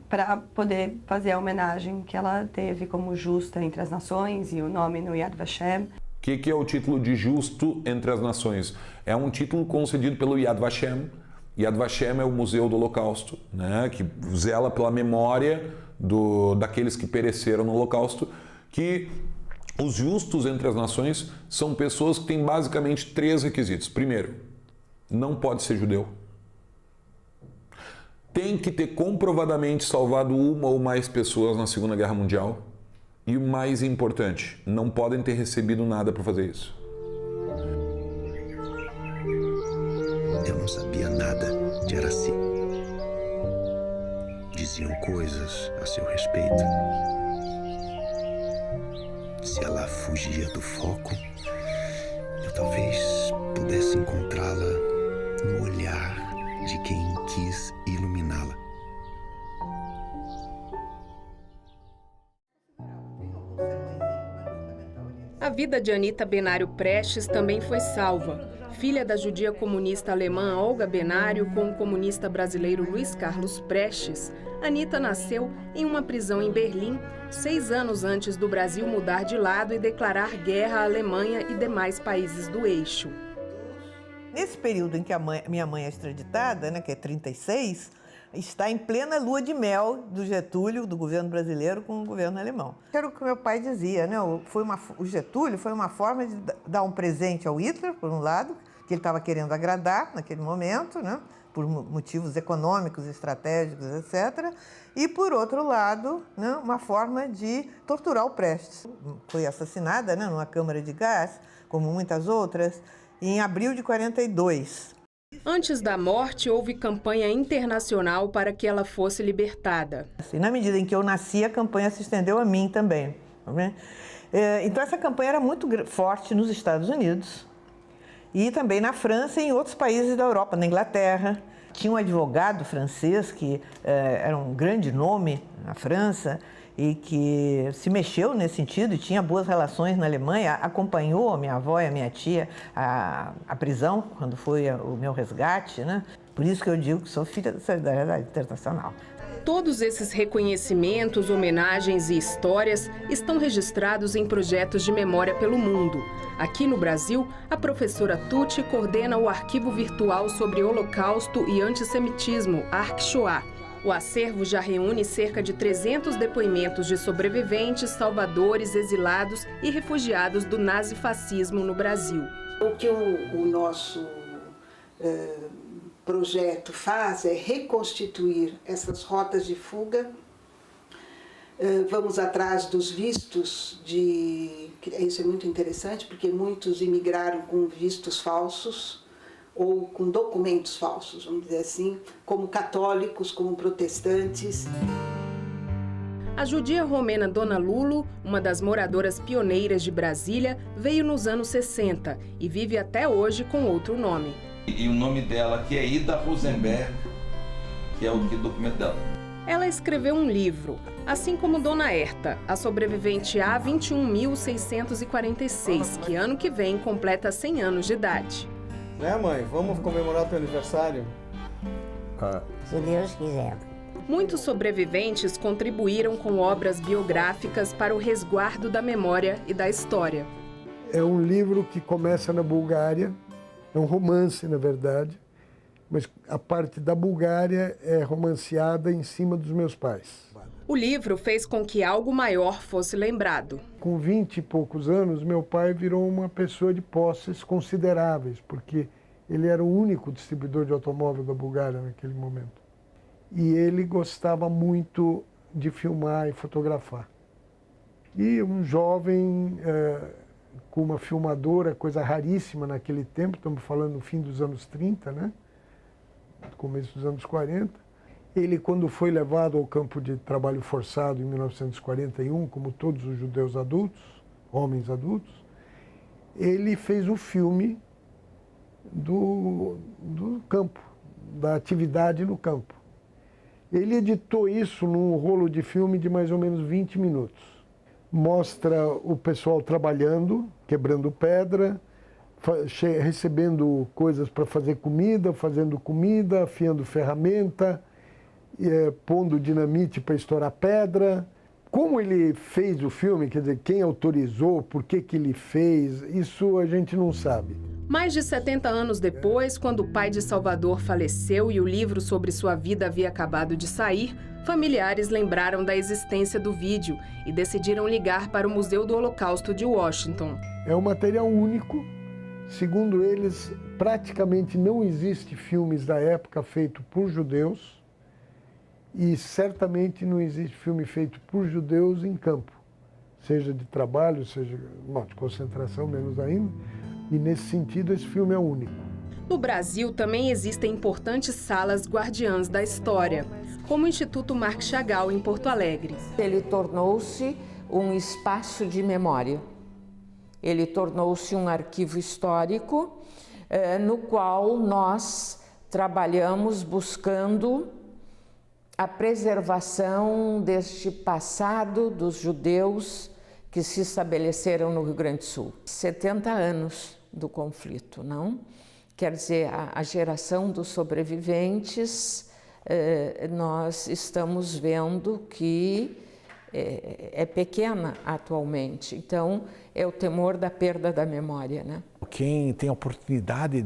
para poder fazer a homenagem que ela teve como justa entre as nações e o nome no Yad Vashem. O que é o título de justo entre as nações? É um título concedido pelo Yad Vashem. Yad Vashem é o Museu do Holocausto, né, que zela pela memória daqueles que pereceram no Holocausto, que os justos entre as nações são pessoas que têm basicamente 3 requisitos. Primeiro, não pode ser judeu. Tem que ter comprovadamente salvado uma ou mais pessoas na Segunda Guerra Mundial. E o mais importante, não podem ter recebido nada para fazer isso. Eu não sabia nada de Aracy. Diziam coisas a seu respeito. Se ela fugia do foco, eu talvez pudesse encontrá-la no olhar de quem quis iluminá-la. A vida de Anita Benário Prestes também foi salva. Filha da judia comunista alemã Olga Benário com o comunista brasileiro Luiz Carlos Prestes, Anita nasceu em uma prisão em Berlim, 6 anos antes do Brasil mudar de lado e declarar guerra à Alemanha e demais países do eixo. Nesse período em que minha mãe é extraditada, né, que é 36, está em plena lua de mel do Getúlio, do governo brasileiro, com o governo alemão. Era o que meu pai dizia, né? O Getúlio foi uma forma de dar um presente ao Hitler, por um lado, que ele estava querendo agradar naquele momento, né, por motivos econômicos, estratégicos, etc. E, por outro lado, né, uma forma de torturar o Prestes. Foi assassinada, né, numa câmara de gás, como muitas outras, em abril de 42. Antes da morte, houve campanha internacional para que ela fosse libertada. E na medida em que eu nasci, a campanha se estendeu a mim também. Né? Então, essa campanha era muito forte nos Estados Unidos e também na França e em outros países da Europa, na Inglaterra. Tinha um advogado francês que era um grande nome na França e que se mexeu nesse sentido e tinha boas relações na Alemanha, acompanhou a minha avó e a minha tia à prisão, quando foi o meu resgate, né? Por isso que eu digo que sou filha da Solidariedade Internacional. Todos esses reconhecimentos, homenagens e histórias estão registrados em projetos de memória pelo mundo. Aqui no Brasil, a professora Tucci coordena o Arquivo Virtual sobre Holocausto e Antissemitismo, ArcShoah. O acervo já reúne cerca de 300 depoimentos de sobreviventes, salvadores, exilados e refugiados do nazifascismo no Brasil. O que o nosso projeto faz é reconstituir essas rotas de fuga Vamos atrás dos vistos isso é muito interessante, porque muitos imigraram com vistos falsos ou com documentos falsos, vamos dizer assim, como católicos, como protestantes. A judia romena Dona Lulo, uma das moradoras pioneiras de Brasília, veio nos anos 60 e vive até hoje com outro nome. E o nome dela aqui é Ida Rosenberg, que é o documento dela. Ela escreveu um livro, assim como Dona Herta, a sobrevivente A21.646, que ano que vem completa 100 anos de idade. Né, mãe? Vamos comemorar teu aniversário? Se Deus quiser. Muitos sobreviventes contribuíram com obras biográficas para o resguardo da memória e da história. É um livro que começa na Bulgária, é um romance, na verdade, mas a parte da Bulgária é romanceada em cima dos meus pais. O livro fez com que algo maior fosse lembrado. Com 20 e poucos anos, meu pai virou uma pessoa de posses consideráveis, porque ele era o único distribuidor de automóvel da Bulgária naquele momento. E ele gostava muito de filmar e fotografar. E um jovem com uma filmadora, coisa raríssima naquele tempo, estamos falando no fim dos anos 30, né? Começo dos anos 40. Ele, quando foi levado ao campo de trabalho forçado em 1941, como todos os judeus adultos, homens adultos, ele fez um filme do campo, da atividade no campo. Ele editou isso num rolo de filme de mais ou menos 20 minutos. Mostra o pessoal trabalhando, quebrando pedra, recebendo coisas para fazer comida, fazendo comida, afiando ferramenta, pondo dinamite para estourar pedra. Como ele fez o filme, quer dizer, quem autorizou, por que ele fez, isso a gente não sabe. Mais de 70 anos depois, quando o pai de Salvador faleceu e o livro sobre sua vida havia acabado de sair, familiares lembraram da existência do vídeo e decidiram ligar para o Museu do Holocausto de Washington. É um material único. Segundo eles, praticamente não existe filmes da época feito por judeus e certamente não existe filme feito por judeus em campo, seja de trabalho, seja de concentração, menos ainda, e nesse sentido esse filme é único. No Brasil também existem importantes salas guardiãs da história, como o Instituto Marc Chagall em Porto Alegre. Ele tornou-se um espaço de memória. Ele tornou-se um arquivo histórico no qual nós trabalhamos buscando a preservação deste passado dos judeus que se estabeleceram no Rio Grande do Sul. 70 anos do conflito, não? Quer dizer, a geração dos sobreviventes, nós estamos vendo que é pequena atualmente. Então, é o temor da perda da memória, né? Quem tem a oportunidade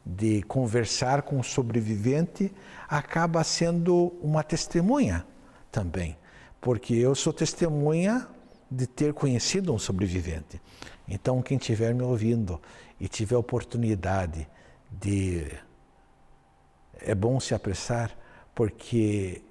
de conversar com o sobrevivente acaba sendo uma testemunha também, porque eu sou testemunha de ter conhecido um sobrevivente. Então, quem estiver me ouvindo e tiver a oportunidade é bom se apressar, porque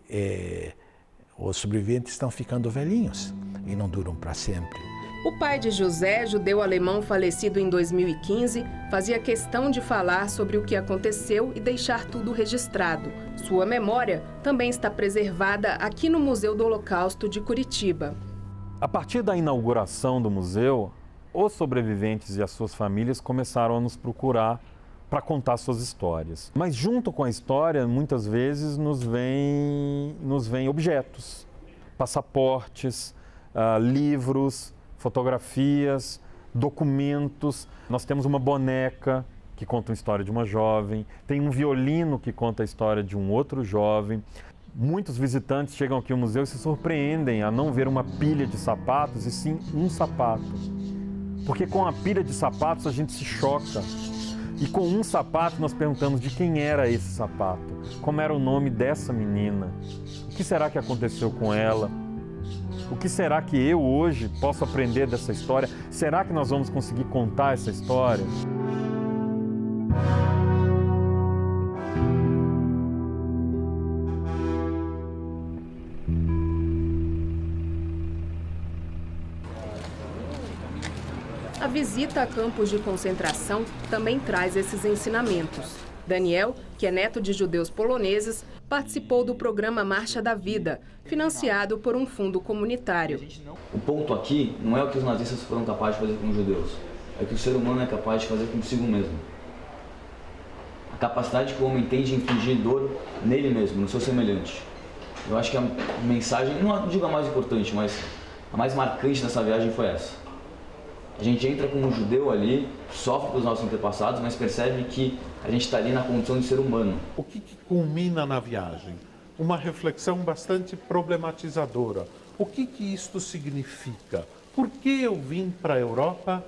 os sobreviventes estão ficando velhinhos e não duram para sempre. O pai de José, judeu alemão falecido em 2015, fazia questão de falar sobre o que aconteceu e deixar tudo registrado. Sua memória também está preservada aqui no Museu do Holocausto de Curitiba. A partir da inauguração do museu, os sobreviventes e as suas famílias começaram a nos procurar para contar suas histórias. Mas junto com a história, muitas vezes nos vêm objetos, passaportes, livros, fotografias, documentos. Nós temos uma boneca que conta a história de uma jovem, tem um violino que conta a história de um outro jovem. Muitos visitantes chegam aqui ao museu e se surpreendem a não ver uma pilha de sapatos, e sim um sapato. Porque com a pilha de sapatos a gente se choca. E com um sapato nós perguntamos de quem era esse sapato, como era o nome dessa menina, o que será que aconteceu com ela, o que será que eu hoje posso aprender dessa história, será que nós vamos conseguir contar essa história? visita a campos de concentração também traz esses ensinamentos. Daniel, que é neto de judeus poloneses, participou do programa Marcha da Vida, financiado por um fundo comunitário. O ponto aqui não é o que os nazistas foram capazes de fazer com os judeus, é o que o ser humano é capaz de fazer consigo mesmo. A capacidade que o homem tem de infligir dor nele mesmo, no seu semelhante. Eu acho que a mensagem, não digo a mais importante, mas a mais marcante dessa viagem foi essa. A gente entra como um judeu ali, sofre com os nossos antepassados, mas percebe que a gente está ali na condição de ser humano. O que culmina na viagem? Uma reflexão bastante problematizadora. O que isto significa? Por que eu vim para a Europa,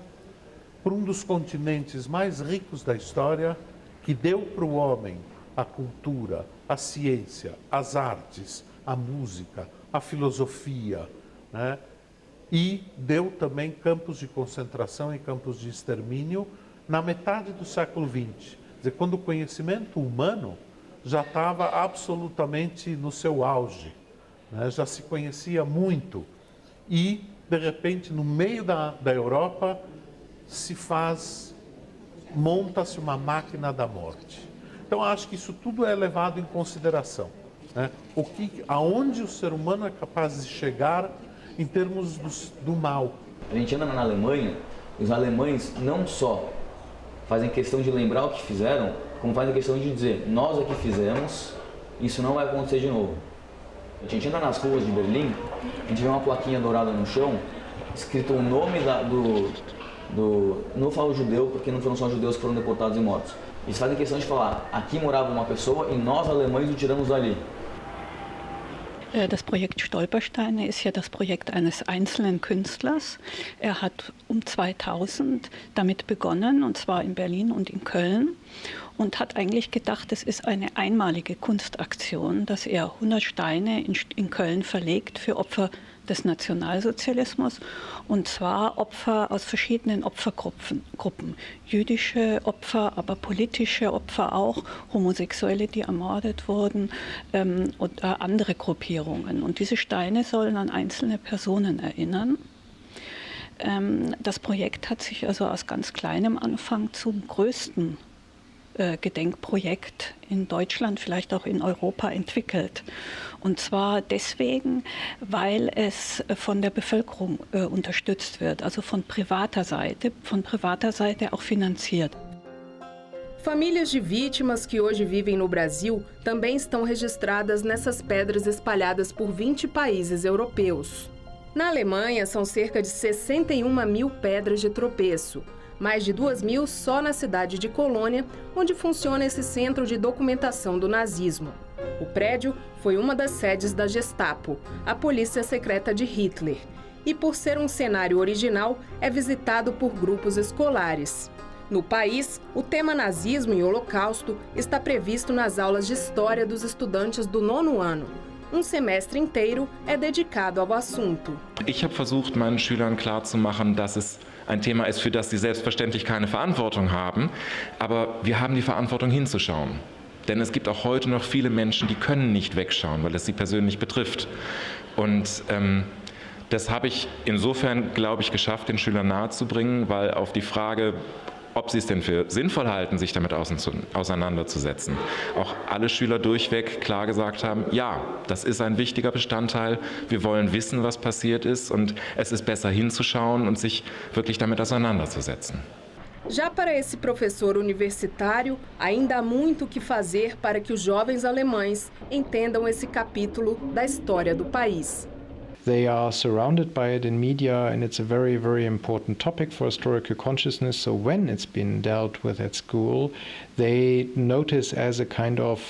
para um dos continentes mais ricos da história, que deu para o homem a cultura, a ciência, as artes, a música, a filosofia, né? E deu também campos de concentração e campos de extermínio na metade do século XX. Quer dizer, quando o conhecimento humano já estava absolutamente no seu auge, né? Já se conhecia muito. E, de repente, no meio da Europa, monta-se uma máquina da morte. Então, acho que isso tudo é levado em consideração, né? Aonde o ser humano é capaz de chegar em termos do mal. A gente anda na Alemanha, e os alemães não só fazem questão de lembrar o que fizeram, como fazem questão de dizer, nós é que fizemos, isso não vai acontecer de novo. A gente anda nas ruas de Berlim, a gente vê uma plaquinha dourada no chão, escrito o nome não falo judeu, porque não foram só judeus que foram deportados e mortos. Eles fazem questão de falar, aqui morava uma pessoa e nós alemães o tiramos dali. Das Projekt Stolpersteine ist ja das Projekt eines einzelnen Künstlers. Er hat um 2000 damit begonnen, und zwar in Berlin und in Köln, und hat eigentlich gedacht, es ist eine einmalige Kunstaktion, dass er 100 Steine in Köln verlegt für Opfer des Nationalsozialismus, und zwar Opfer aus verschiedenen Opfergruppen. Jüdische Opfer, aber politische Opfer auch, Homosexuelle, die ermordet wurden, und andere Gruppierungen. Und diese Steine sollen an einzelne Personen erinnern. Das Projekt hat sich also aus ganz kleinem Anfang zum größten Gedenkprojekt in Deutschland, vielleicht auch in Europa entwickelt. Und zwar deswegen, weil es von der Bevölkerung unterstützt wird, also von privater Seite auch finanziert. Famílias de vítimas que hoje vivem no Brasil também estão registradas nessas pedras espalhadas por 20 países europeus. Na Alemanha, são cerca de 61 mil pedras de tropeço. Mais de 2.000 só na cidade de Colônia, onde funciona esse centro de documentação do nazismo. O prédio foi uma das sedes da Gestapo, a polícia secreta de Hitler, e por ser um cenário original, é visitado por grupos escolares. No país, o tema nazismo e holocausto está previsto nas aulas de história dos estudantes do 9º ano. Um semestre inteiro é dedicado ao assunto. Ich habe versucht, meinen Schülern klarzumachen, dass es ein Thema ist, für das sie selbstverständlich keine Verantwortung haben, aber wir haben die Verantwortung hinzuschauen. Denn es gibt auch heute noch viele Menschen, die können nicht wegschauen, weil es sie persönlich betrifft. Und das habe ich insofern, glaube ich, geschafft, den Schülern nahezubringen, weil auf die Frage, ob sie es denn für sinnvoll halten, sich damit auseinanderzusetzen, auch alle Schüler durchweg klar gesagt haben, ja, das ist ein wichtiger Bestandteil, wir wollen wissen, was passiert ist, und es ist besser hinzuschauen und sich wirklich damit auseinanderzusetzen. Já para esse professor universitário, ainda há muito o que fazer para que os jovens alemães entendam esse capítulo da história do país. They are surrounded by it in media, and it's a very, very important topic for historical consciousness. So when it's been dealt with at school, they notice as a kind of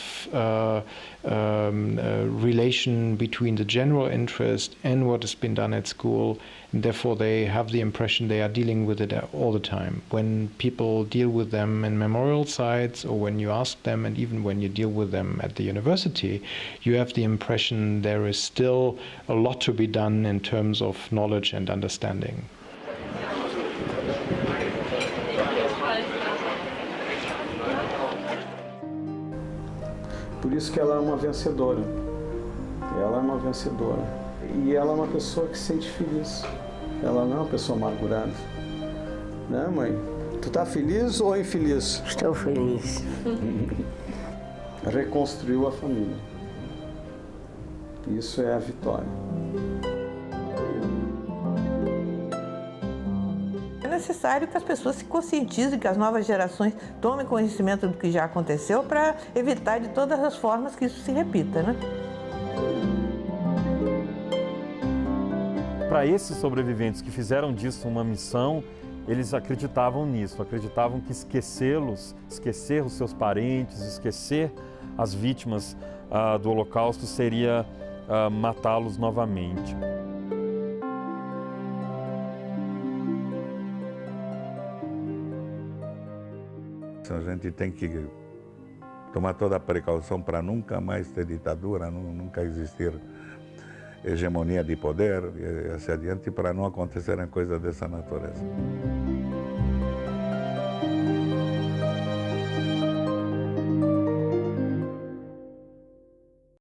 relation between the general interest and what has been done at school, and therefore they have the impression they are dealing with it all the time. When people deal with them in memorial sites, or when you ask them, and even when you deal with them at the university, you have the impression there is still a lot to be done in terms of knowledge and understanding. Por isso que ela é uma vencedora. Ela é uma vencedora. E ela é uma pessoa que se sente feliz. Ela não é uma pessoa amargurada. Né, mãe? Tu tá feliz ou infeliz? Estou feliz. Reconstruiu a família. Isso é a vitória. É necessário que as pessoas se conscientizem, que as novas gerações tomem conhecimento do que já aconteceu para evitar de todas as formas que isso se repita, né? Para esses sobreviventes que fizeram disso uma missão, eles acreditavam nisso, acreditavam que esquecer os seus parentes, esquecer as vítimas do Holocausto seria matá-los novamente. A gente tem que tomar toda a precaução para nunca mais ter ditadura, nunca existir hegemonia de poder e assim adiante, para não acontecerem coisas dessa natureza.